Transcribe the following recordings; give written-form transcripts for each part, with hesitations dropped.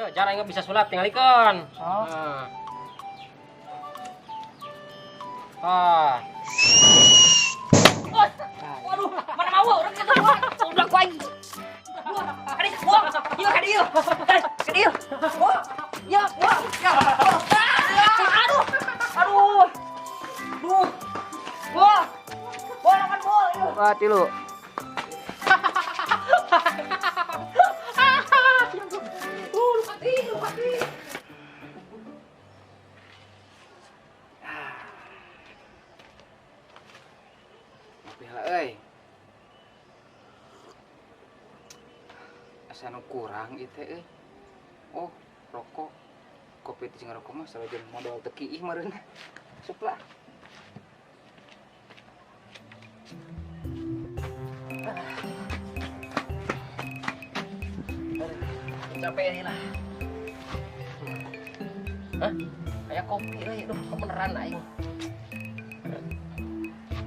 Iya, jarang nggak bisa sulap tinggal ikan. Oh. Waduh, mana mau? Udah kita udah kuaing. Kadi, buang. Yuk, kadi yuk. Kadi yuk. Buang. Ya, buang. Ya. Aduh. Aduh. Buang. Buang. Buang lawan bol. Mati lu. Mati. Asa nu kurang ieu teh euy. Oh, rokok. Kopi teh jeung rokok mah salajan modal teu kiih meureun. Suplah. Capek ini lah. Hah? Kayak kopi euy, duh kebeneran aing.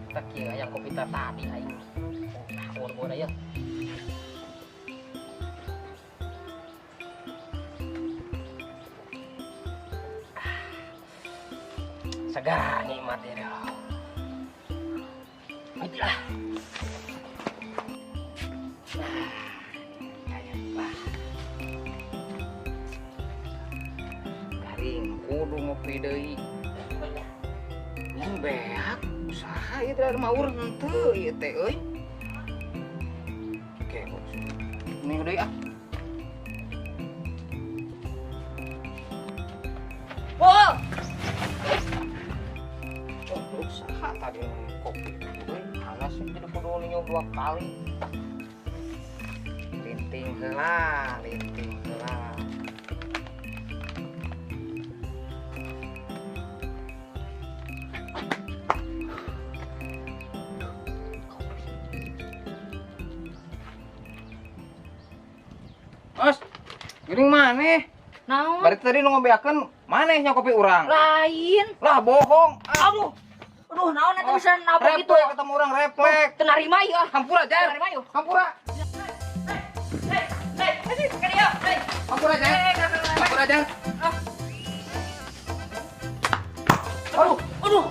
Tak kira yang kopi tadi aing. Ngor-ngor aya. Segar nikmat ya. Itulah. Garing kudu ngopi deui. Mun beak usaha ieu teh maur henteu ieu teh euy. Oke, bos. Minggu deui ah. Wow. Usaha tadi kopi euy, panas jadi kudu nyium 2 kali. Linting heula. Mas, geuning maneh? Naon? Bari tadi nu ngobeakeun maneh nya kopi urang? Lain. Lah bohong. Aduh. Aduh, naon eta bisa nabrak gitu. Refleks ketemu orang refleks. Teu narima ieu ah. Hampura jar. Narima ieu. Hampura. Kadi ya. Hampura jar. Hampura jar. Aduh.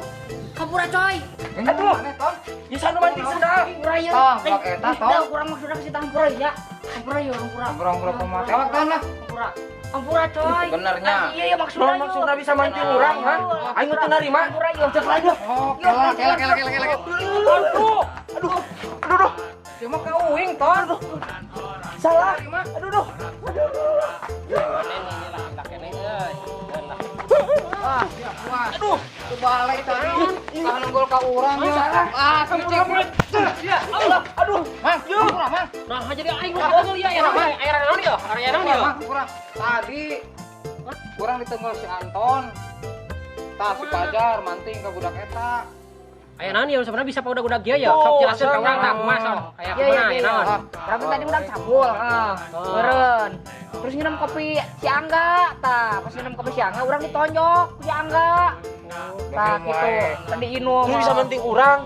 Hampura coy. Aduh. Ton. Ya sana mati sendal. Hampura ieu. Tong, blok eta tong. Kurang maksudna kasih hampura ya. Hampura ieu, hampura. Hampura kumaha? Tewak ton lah. Hampura. Hampura coy. Benernya. Iya maksudna. Maksudna bisa mancing urang, ha? Aing teu narima. Hampura ieu. Cek lagi. Oh, kela. Aduh. Dia mah kauing ton. Salah. Aduh. Ah, ya puas. Aduh. Itu balai tadi. Kanunggul ka urang ya. Ah, cicing. Ya, Allah. Aduh. Mang, hampura, Mang. Nah, jadi aing betul ya ya. Aya naon ya? Aya naon ya? Mang, kurang. Tadi kurang ditenggel si Anton. Tah si Pajar manting ka budak eta. Aya naon ya sebenarnya bisa budak-budak dia ya. Sok jelaskeun ka urang tah kumaha sok. Kayak kumaha aya naon? Tapi tadi udah cabul, meureun. Terus nginum kopi si Angga, tah. Pas nginum kopi si Angga, urang ditonjok ku si Angga. Tah gitu. Tadi inum. Lu bisa menting urang.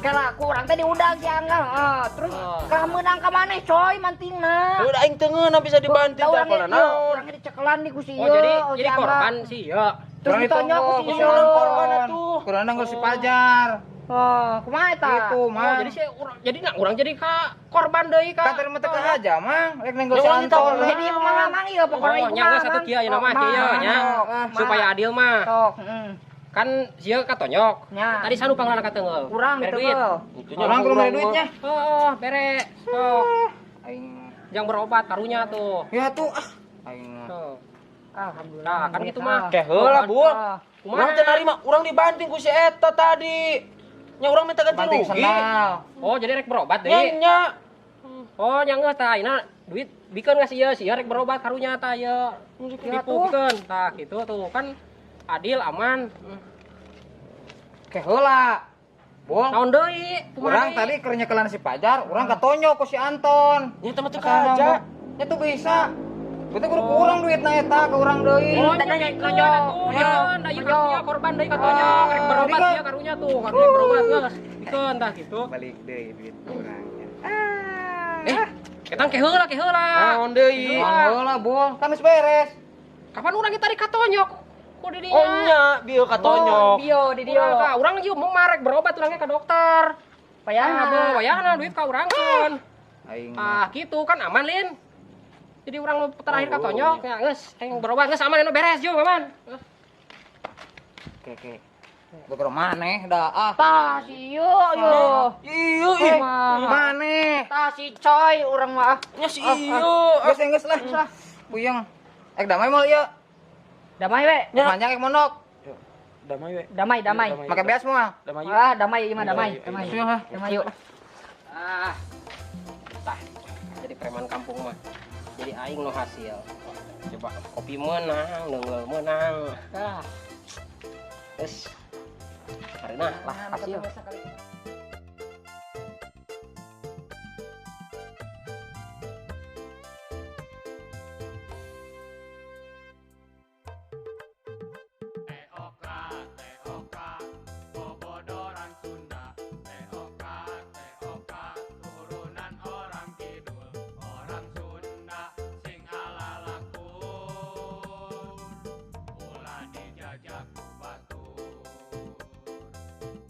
Kela ku urang tadi udang si Angga, terus kameunang ka maneh coy mantingna. Udah aing teu ngeuna bisa dibanting tah Urangnya naon. urangnya dicekelan di ku si Oh jadi korban sih ya. Terus ditonjok ku si ieu. korban atuh. Kurang nanggal si Pajar. Oh, kumaha eta? Itu, Oh, Mang. jadi saya urang jadi ka korban deui ka. Ka teh mah teu aja, Mang. Rek nanggal si Jangan Anton. ditolong. Jadi mang ieu pokona ieu. Nya satu kieu aya mah kieu nya. Supaya adil mah. Sok, Kan sieu katonyok. Nya. Tadi sanu panglana kateungel. Kurang Bere gitu. duit. Orang kudu mere duitnya. Oh, bere. Sok. Aing Yang berobat karunya tuh. ya tuh aing Tuh. Alhamdulillah. Nah, kan gitu mah. Teh heula, Bun. Kumaha? Urang teh narima, urang dibanting ku si eta tadi. Nya urang minta ganti banting rugi. sendal. Oh, jadi rek berobat Nya deui. nya. Oh, nya geus tah ayeuna duit bikeun ka sieu, sieu rek berobat karunya tah ieu. Tipu bikeun. Tah gitu tuh kan adil aman. Ke heula. Bol. Naon deui? Urang tadi keur nyekelan si Pajar, urang katonyok ku si Anton. Nya teh mah teu Aja. kaja. Nya tuh bisa. Beuteung kudu kurang duitna eta ke urang deui. Oh, jadi karunya tuh, bikeun, da ieu karunya korban deui katonyok, rek berobat sieu karunya tuh, karunya berobat geus. Bikeun tah gitu. Balik deui duit urangnya. Ketang ke heula. Naon deui? Heula, Bol. Kan geus beres. Kapan urang kita tadi katonyok? Ku di dinya. Oh nya, bieu katonyok. Bio di dia. Urang ieu mau marek berobat urangnya ke dokter. Payahna. Wayahna duit ka urangkeun. Aing Gitu kan aman, Lin. Jadi urang terakhir katonyok, ya geus aing berobat geus aman anu beres jeung, Maman. Oke. Beberapa maneh dah ah. Tah si ieu yo. Iya, iya. Maneh. Tah si coy urang mah. Nya si iyo. Geus lah. Puyeng. Damai mal ieu. Damai we. Panjang ek mondok. Damai we. Damai. Make beas semua. Damai. Damai ieu mah damai. Damai yuk. Tah. Jadi preman kampung mah. Jadi aing no hasil. Coba kopi menang, nenggel menang. Geus. Karena lah hasil.